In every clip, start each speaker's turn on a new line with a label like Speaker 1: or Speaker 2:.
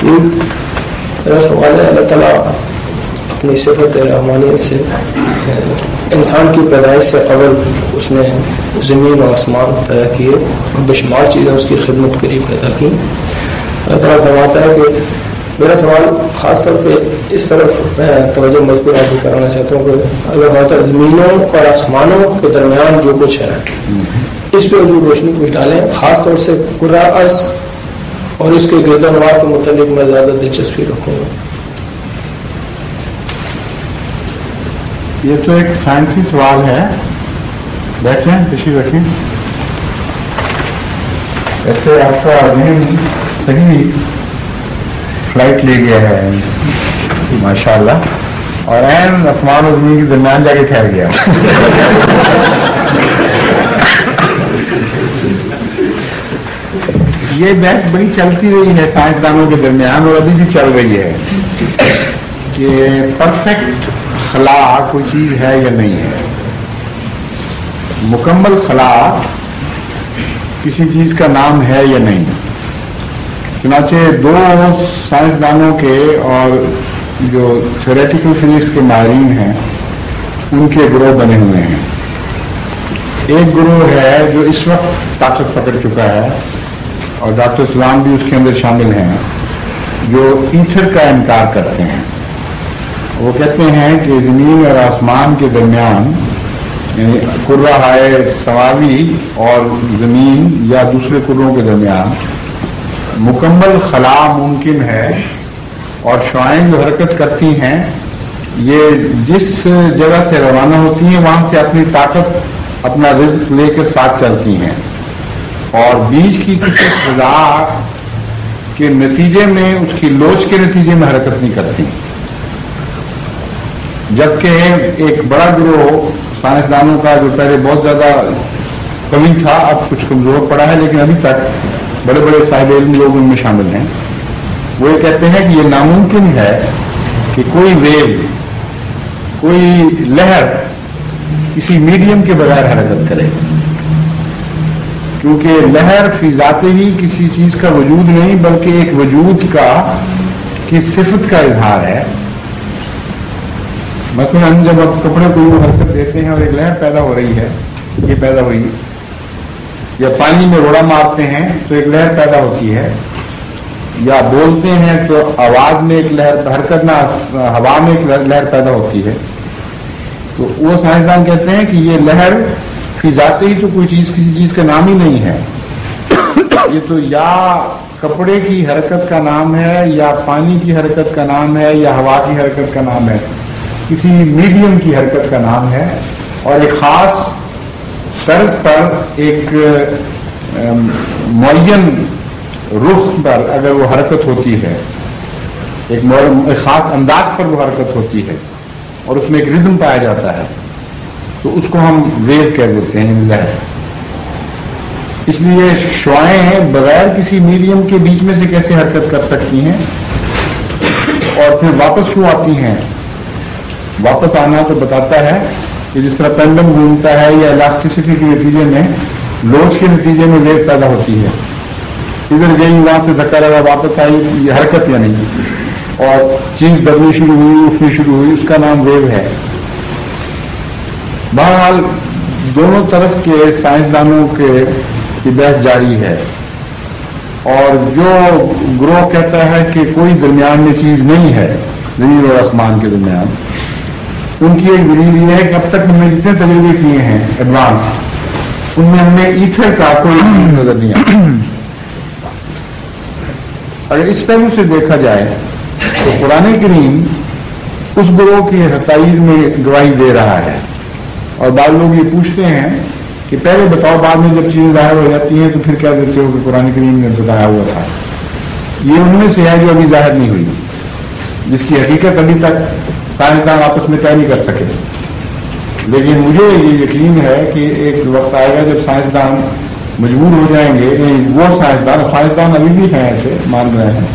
Speaker 1: میرا سوال ہے، اللہ تعالیٰ اپنی صفت رحمانیت سے انسان کی پیدائش سے قبل اس نے زمین اور آسمان پیدا کیے اور بشمار چیزیں اس کی خدمت کے لیے پیدا کی. اللہ تعالیٰ فرماتا ہے کہ میرا سوال خاص طور پہ اس طرف توجہ مذکور آپ کو کرانا چاہتا ہوں کہ اللہ تعالیٰ زمینوں اور آسمانوں کے درمیان جو کچھ ہے اس پہ جو روشنی کچھ ڈالیں، خاص طور سے کرۂ ارض اور اس کے گرد و نواح کے متعلق میں زیادہ دلچسپی رکھوں گا.
Speaker 2: یہ تو ایک سائنسی سوال ہے. بیٹھیں، تشریف رکھیں. ایسے آپ کا ذہن صحیح فلائٹ لے گیا ہے ماشاء اللہ، اور عین آسمان و زمین کے درمیان جا کے ٹھہر گیا. یہ بحث بڑی چلتی رہی ہے سائنسدانوں کے درمیان اور ابھی بھی چل رہی ہے کہ پرفیکٹ خلا کوئی چیز ہے یا نہیں ہے. مکمل خلا کسی چیز کا نام ہے یا نہیں. چنانچہ دو سائنسدانوں کے اور جو تھیوریٹیکل فزکس کے ماہرین ہیں ان کے گروہ بنے ہوئے ہیں. ایک گروہ ہے جو اس وقت طاقت پکڑ چکا ہے اور ڈاکٹر اسلام بھی اس کے اندر شامل ہیں، جو ایتھر کا انکار کرتے ہیں. وہ کہتے ہیں کہ زمین اور آسمان کے درمیان، یعنی کرۂ سماوی اور زمین یا دوسرے کروں کے درمیان مکمل خلا ممکن ہے، اور شعاعیں جو حرکت کرتی ہیں یہ جس جگہ سے روانہ ہوتی ہیں وہاں سے اپنی طاقت، اپنا رزق لے کر ساتھ چلتی ہیں، اور بیچ کی کسی فضا کے نتیجے میں، اس کی لوچ کے نتیجے میں حرکت نہیں کرتی. جبکہ ایک بڑا گروہ سائنسدانوں کا جو پہلے بہت زیادہ کمی تھا اب کچھ کمزور پڑا ہے، لیکن ابھی تک بڑے بڑے صاحب علم لوگ ان میں شامل ہیں، وہ یہ کہتے ہیں کہ یہ ناممکن ہے کہ کوئی ویو، کوئی لہر کسی میڈیم کے بغیر حرکت کرے، کیونکہ لہر فی ذات ہی کسی چیز کا وجود نہیں بلکہ ایک وجود کی صفت کا اظہار ہے. مثلا جب آپ کپڑے کو حرکت دیتے ہیں اور ایک لہر پیدا ہو رہی ہے، یہ پیدا ہوئی، یا پانی میں روڑا مارتے ہیں تو ایک لہر پیدا ہوتی ہے، یا بولتے ہیں تو آواز میں ایک لہر، حرکت نہ ہوا میں ایک لہر پیدا ہوتی ہے. تو وہ سائنسدان کہتے ہیں کہ یہ لہر فی ذات ہی تو کوئی چیز کسی چیز کا نام ہی نہیں ہے. یہ تو یا کپڑے کی حرکت کا نام ہے، یا پانی کی حرکت کا نام ہے، یا ہوا کی حرکت کا نام ہے، کسی میڈیم کی حرکت کا نام ہے، اور ایک خاص طرز پر ایک معین رخ پر اگر وہ حرکت ہوتی ہے، ایک خاص انداز پر وہ حرکت ہوتی ہے اور اس میں ایک ردم پایا جاتا ہے، تو اس کو ہم ویو کہہ دیتے ہیں، لہر. اس لیے شعاعیں بغیر کسی میڈیم کے بیچ میں سے کیسے حرکت کر سکتی ہیں اور پھر واپس کیوں آتی ہیں. واپس آنا تو بتاتا ہے کہ جس طرح پینڈم گھومتا ہے یا الاسٹیسٹی کے نتیجے میں، لوچ کے نتیجے میں ویو پیدا ہوتی ہے، ادھر گئی وہاں سے دھکا لگا واپس آئی، یہ حرکت یا نہیں، اور چیز دبنی شروع ہوئی، اٹھنی شروع ہوئی، اس کا نام ویو ہے. بہرحال دونوں طرف کے سائنسدانوں کی بحث جاری ہے، اور جو گروہ کہتا ہے کہ کوئی درمیان میں چیز نہیں ہے زمین اور آسمان کے درمیان، ان کی ایک دلیل یہ ہے کہ اب تک ہم نے جتنے تجربے کیے ہیں ایڈوانس، ان میں ہمیں ایتھر کا کوئی نظر نہیں آتا. اگر اس پہلو سے دیکھا جائے تو قرآن کریم اس گروہ کی تائید میں گواہی دے رہا ہے، اور بعض لوگ یہ پوچھتے ہیں کہ پہلے بتاؤ، بعد میں جب چیزیں ظاہر ہو جاتی ہیں تو پھر کیا دیتے ہو کہ قرآن کریم نے بتایا ہوا تھا. یہ ان میں سے ہے جو ابھی ظاہر نہیں ہوئی، جس کی حقیقت ابھی تک سائنسدان آپس میں طے نہیں کر سکے. لیکن مجھے یہ یقین ہے کہ ایک وقت آئے گا جب سائنسدان مجبور ہو جائیں گے، وہ سائنسدان ابھی بھی ہیں ایسے مان رہے ہیں،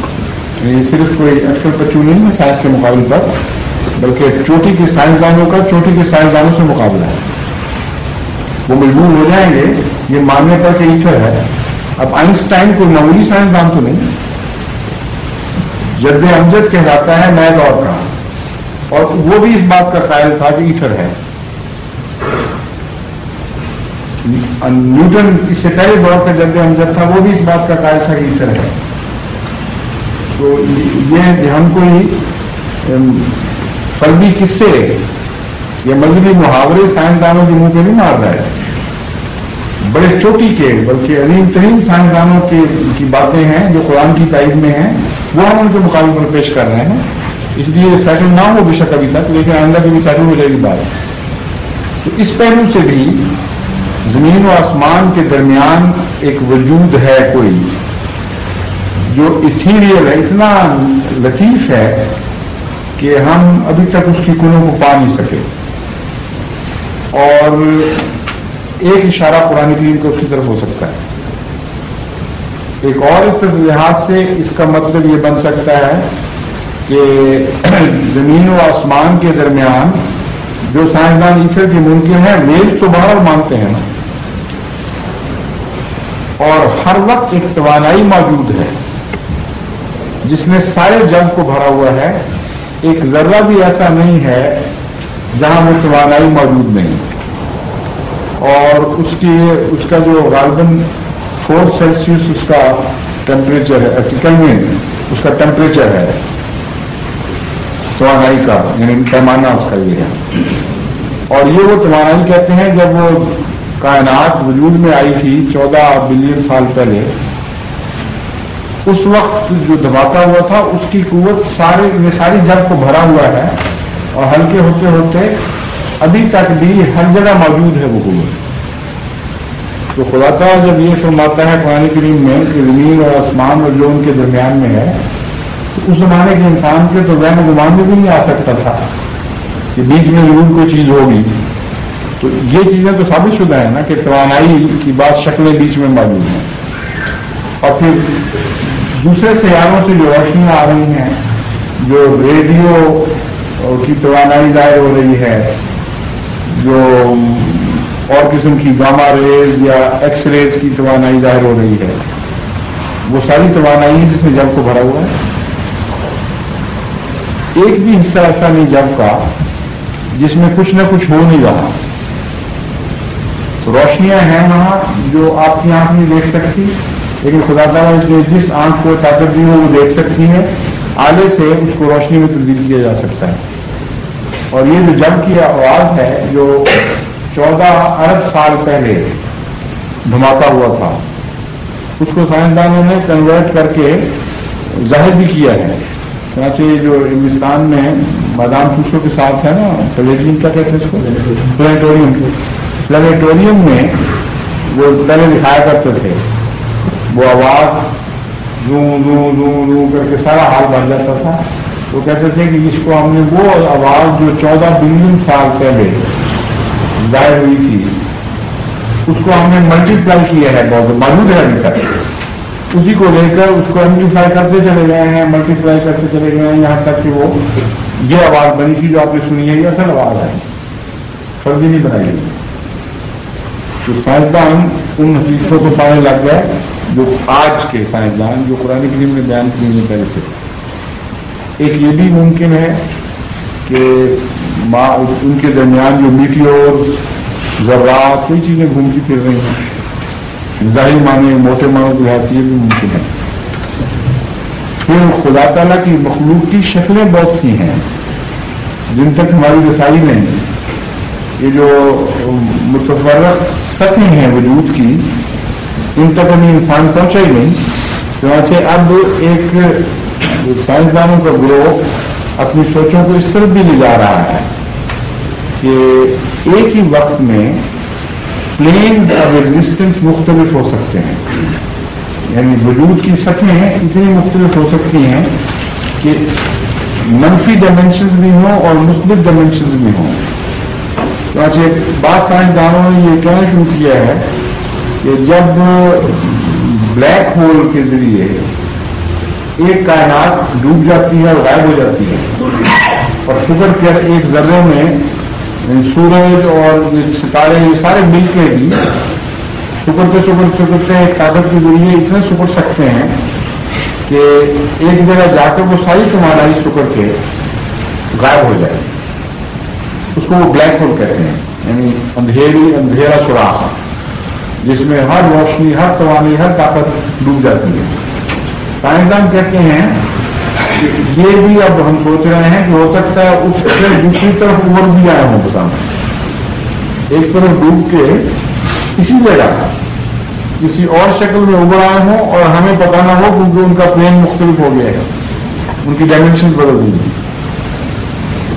Speaker 2: یہ صرف کوئی اٹکل پچو نہیں ہے سائنس کے مقابلے پر، بلکہ چوٹی کے سائنسدانوں کا چوٹی کے سائنسدانوں سے مقابلہ ہے. وہ مجبور ہو جائیں گے یہ ماننے پر کہ ایتھر ہے. اب آئنسٹائن کوئی معمولی سائنسدان تو نہیں، جد امجد کہلاتا ہے نئے دور کا، اور وہ بھی اس بات کا قائل تھا کہ ایتھر ہے. نیوٹن اس سے پہلے دور کا جد امجد تھا، وہ بھی اس بات کا قائل تھا کہ ایتھر ہے. تو یہ ہم کوئی فرضی قصے یا مذہبی محاورے سائنسدانوں کے منہ پہ نہیں مار رہا ہے، بڑے چوٹی کے بلکہ عظیم ترین سائنسدانوں کی باتیں ہیں جو قرآن کی تائید میں ہیں، وہ ہم ان کے مقابلے پر پیش کر رہے ہیں. اس لیے سیٹل نہ ہو بے شک ابھی تک، لیکن آئندہ بھی سیٹل ہو جائے گی بات. تو اس پہلو سے بھی زمین و آسمان کے درمیان ایک وجود ہے کوئی جو ایتھیریل ہے، اتنا لطیف ہے کہ ہم ابھی تک اس کی کنوں کو پا نہیں سکے. اور ایک اشارہ قرآن کریم کا اس کی طرف ہو سکتا ہے. ایک اور لحاظ سے اس کا مطلب یہ بن سکتا ہے کہ زمین و آسمان کے درمیان جو سائنسدان ایتھر کے ممکن ہے، ویوز تو بہرحال مانتے ہیں نا، اور ہر وقت ایک توانائی موجود ہے جس نے سارے جگ کو بھرا ہوا ہے. ایک ذرہ بھی ایسا نہیں ہے جہاں وہ توانائی موجود نہیں. اور اس کا جو غالباً 4 سیلسیس اس کا ٹیمپریچر ہے، کیلوین اس کا ٹیمپریچر ہے توانائی کا، یعنی پیمانہ اس کا یہ ہے. اور یہ وہ توانائی کہتے ہیں جب وہ کائنات وجود میں آئی تھی 14 بلین سال پہلے، اس وقت جو دھماکہ ہوا تھا اس کی قوت ساری جگ کو بھرا ہوا ہے، اور ہلکے ہوتے ہوتے ابھی تک بھی ہر جگہ موجود ہے وہ قوت. تو خدا تعالیٰ جب یہ فرماتا ہے قرآن کریم میں کہ زمین اور آسمان اور جو ان کے درمیان میں ہے، تو اس زمانے کے انسان کے تو وہم گمان میں بھی نہیں آ سکتا تھا کہ بیچ میں ضرور کوئی چیز ہوگی. تو یہ چیزیں تو ثابت شدہ ہیں نا کہ توانائی کی بعض شکلیں بیچ میں موجود ہیں. اور پھر دوسرے سیاروں سے جو روشنیاں آ رہی ہیں، جو ریڈیو کی توانائی ظاہر ہو رہی ہے، جو اور قسم کی گاما ریز یا ایکس ریز کی توانائی ظاہر ہو رہی ہے، وہ ساری توانائی جس نے جگ کو بھرا ہوا ہے. ایک بھی حصہ ایسا نہیں جگ کا جس میں کچھ نہ کچھ ہو نہیں رہا. روشنیاں ہیں وہاں جو آپ کی آنکھ نہیں دیکھ سکتی، لیکن خدا تعالیٰ نے جس آنکھ کو طاقت دی ہو وہ دیکھ سکتی ہے، آلے سے اس کو روشنی میں تبدیل کیا جا سکتا ہے. اور یہ جو جگ کی آواز ہے جو 14 ارب سال پہلے دھماکہ ہوا تھا، اس کو سائنسدانوں نے کنورٹ کر کے ظاہر بھی کیا ہے. چنانچہ جو ہندوستان میں بادام پوشوں کے ساتھ ہے نا، پلیٹین کیا کہتے ہیں اس کو، پلانیٹوریم میں وہ پہلے دکھایا کرتے تھے، وہ آواز زوں زوں زوں زوں کر کے سارا حال بن جاتا تھا. وہ کہتے تھے کہ اس کو ہم نے وہ آواز جو 14 بلین سال پہلے ظاہر ہوئی تھی، اس کو ہم نے ملٹی پلائی کیا ہے، بہت موجود ہے ابھی تک. اسی کو لے کر اس کو ایمپلیفائی کرتے چلے گئے ہیں، ملٹی پلائی کرتے چلے گئے ہیں، یہاں تک کہ وہ یہ آواز بنی تھی جو آپ نے سنی ہے، یہ اصل آواز ہے، فرضی نہیں بنائی گئی. تو سائنسدان ان حقیقتوں کو پانے لگ گئے جو آج کے سائنسدان جو قرآن کریم نے بیان کی ہیں پہلے سے. ایک یہ بھی ممکن ہے کہ ان کے درمیان جو میٹیور ذرات کئی چیزیں گھومتی پھر رہی ہیں، ظاہری معنی موٹے معنوں کی حیثیت بھی ممکن ہے. پھر خدا تعالیٰ کی مخلوق کی شکلیں بہت سی ہیں جن تک ہماری رسائی نہیں. یہ جو متفرق سطحیں ہیں وجود کی، ان تک ابھی انسان پہنچا ہی نہیں. چنانچہ اب ایک سائنسدانوں کا گروہ اپنی سوچوں کو اس طرف بھی لے جا رہا ہے کہ ایک ہی وقت میں پلینز آف ایگزسٹنس مختلف ہو سکتے ہیں، یعنی وجود کی سطحیں اتنی مختلف ہو سکتی ہیں کہ منفی ڈائمینشنز بھی ہوں اور مثبت ڈائمینشنز بھی ہوں. چنانچہ بعض سائنسدانوں نے یہ کہنا شروع کیا ہے کہ جب بلیک ہول کے ذریعے ایک کائنات ڈوب جاتی ہے اور غائب ہو جاتی ہے، اور شکر کر ایک ذرے میں سورج اور ستارے یہ سارے مل کے بھی سکڑتے ایک طاقت کے ذریعے اتنے سکڑ سکتے ہیں کہ ایک جگہ جا کر وہ ساری توانائی سکڑ کے غائب ہو جائے. اس کو وہ بلیک ہول کہتے ہیں، یعنی اندھیرا سوراخ جس میں ہر روشنی، ہر توانائی، ہر طاقت ڈوب جاتی ہے. سائنسدان کہتے ہیں کہ یہ بھی اب ہم سوچ رہے ہیں کہ ہو سکتا ہے اس سے دوسری طرف ابھر بھی آئے ہوں بسان، ایک طرف ڈوب کے اسی جگہ کسی اور شکل میں ابھر آئے ہوں اور ہمیں پتہ نہ ہو، کیونکہ ان کا پلین مختلف ہو گیا ہے، ان کی ڈائمینشن بدل گئی.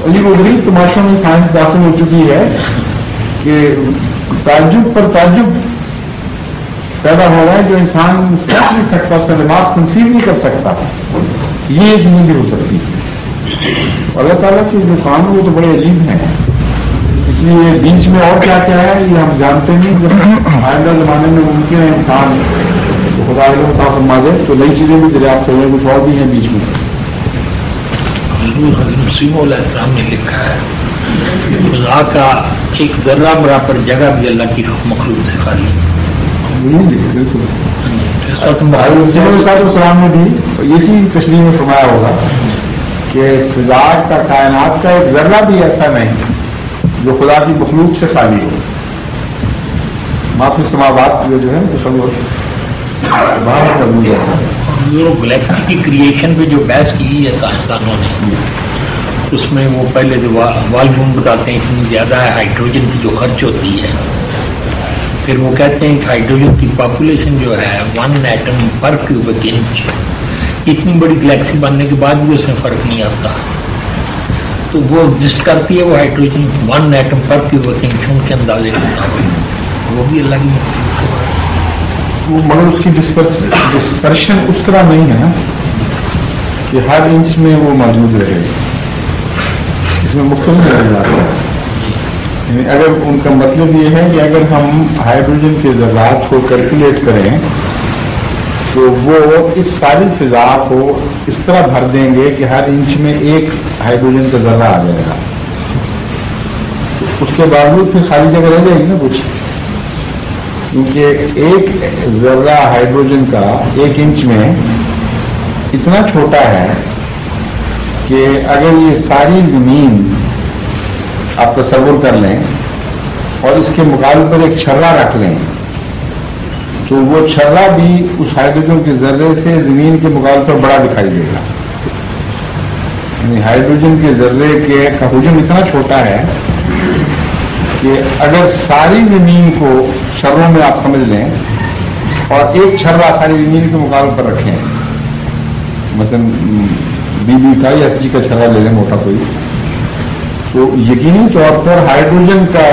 Speaker 2: عجیب و غریب تماشوں میں سائنس داخل ہو چکی ہے کہ تعجب پر تعجب پیدا ہو رہا ہے جو انسان سوچ نہیں سکتا، اس کا دماغ کنسیو نہیں کر سکتا. یہ چیزیں بھی ہو سکتی ہے. اللہ تعالیٰ کے جو کام ہے وہ تو بڑے عجیب ہیں. اس لیے بیچ میں اور کیا کیا ہے یہ ہم جانتے نہیں. جب آئندہ زمانے میں ممکن ہے انسان خدا عطا فرما دے تو نئی چیزیں بھی دریافت ہو رہی ہیں، کچھ اور بھی ہیں بیچ میں.
Speaker 3: حضرت مسیم علیہ السلام نے لکھا ہے کہ فضا کا ایک ذرہ برابر جگہ بھی اللہ کی مخلوق سے خالی ہے.
Speaker 2: بالکل السلام نے بھی اسی تشریح میں فرمایا ہوگا کہ فضا کا، کائنات کا ایک ذرہ بھی ایسا نہیں جو خدا کی مخلوق سے خالی ہو. معافی سماوات جو ہے باہر موجود ہے.
Speaker 3: گلیکسی کی کریشن پہ جو بحث کی ہے سائنسدانوں نے، اس میں وہ پہلے جو والیوم بتاتے ہیں اتنی زیادہ ہے ہائیڈروجن کی جو خرچ ہوتی ہے. پھر وہ کہتے ہیں کہ ہائیڈروجن کی پاپولیشن جو ہے 1 ایٹم پر کیوبک انچ. اتنی بڑی گلیکسی بننے کے بعد بھی اس میں فرق نہیں آتا. تو وہ ایگزسٹ کرتی ہے وہ ہائیڈروجن 1 ایٹم پر کیوبک انچ ان کے اندازے کے مطابق. وہ بھی اللہ کی
Speaker 2: وہ مگر اس کی ڈسپرشن اس طرح نہیں ہے نا کہ ہر انچ میں وہ موجود رہے. اس میں مختلف نظر آتا ہے. یعنی اگر ان کا مطلب یہ ہے کہ اگر ہم ہائیڈروجن کے ذرات کو کیلکولیٹ کریں تو وہ اس ساری فضا کو اس طرح بھر دیں گے کہ ہر انچ میں ایک ہائیڈروجن کا ذرہ آ جائے گا. اس کے باوجود پھر خالی جگہ رہ جائے گی نا کچھ، کیونکہ ایک ذرہ ہائیڈروجن کا 1 انچ میں اتنا چھوٹا ہے کہ اگر یہ ساری زمین آپ تصور کر لیں اور اس کے مقابلے پر ایک چھرا رکھ لیں تو وہ چھرا بھی اس ہائیڈروجن کے ذرے سے زمین کے مقابلے پر بڑا دکھائی دے گا. یعنی ہائیڈروجن کے ذرے کا حجم اتنا چھوٹا ہے کہ اگر ساری زمین کو چھروں میں آپ سمجھ لیں اور ایک چھرا ساری زمین کے مقابلے پر رکھیں، مثلا BB کا یا SG کا چھرا لے لیں موٹا کوئی، تو یقینی طور پر ہائیڈروجن کا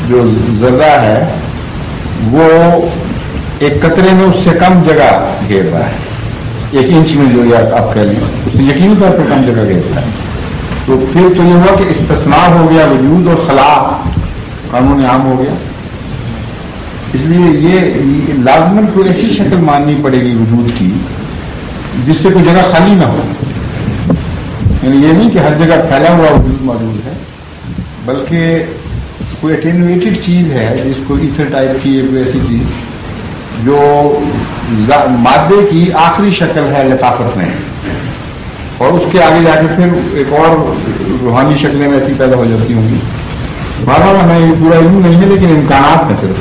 Speaker 2: جو ذرہ ہے وہ ایک قطرے میں اس سے کم جگہ گھیر رہا ہے. 1 انچ میں جو آپ کہہ لیں اس سے یقینی طور پر کم جگہ گھیرتا ہے. تو پھر تو یہ ہوا کہ استثناء ہو گیا وجود اور خلا قانون عام ہو گیا. اس لیے یہ لازماً کوئی ایسی شکل ماننی پڑے گی وجود کی جس سے کوئی جگہ خالی نہ ہو. یعنی یہ نہیں کہ ہر جگہ پھیلا ہوا وجود موجود ہے، بلکہ کوئی اٹینویٹڈ چیز ہے جس کو ایتھر ٹائپ کی ایک ایسی چیز جو مادے کی آخری شکل ہے لطافت میں، اور اس کے آگے جا کے پھر ایک اور روحانی شکلیں ایسی پیدا ہو جاتی ہوں گی. بہرحال ہمیں یہ پورا علم نہیں ہے لیکن امکانات ہیں صرف.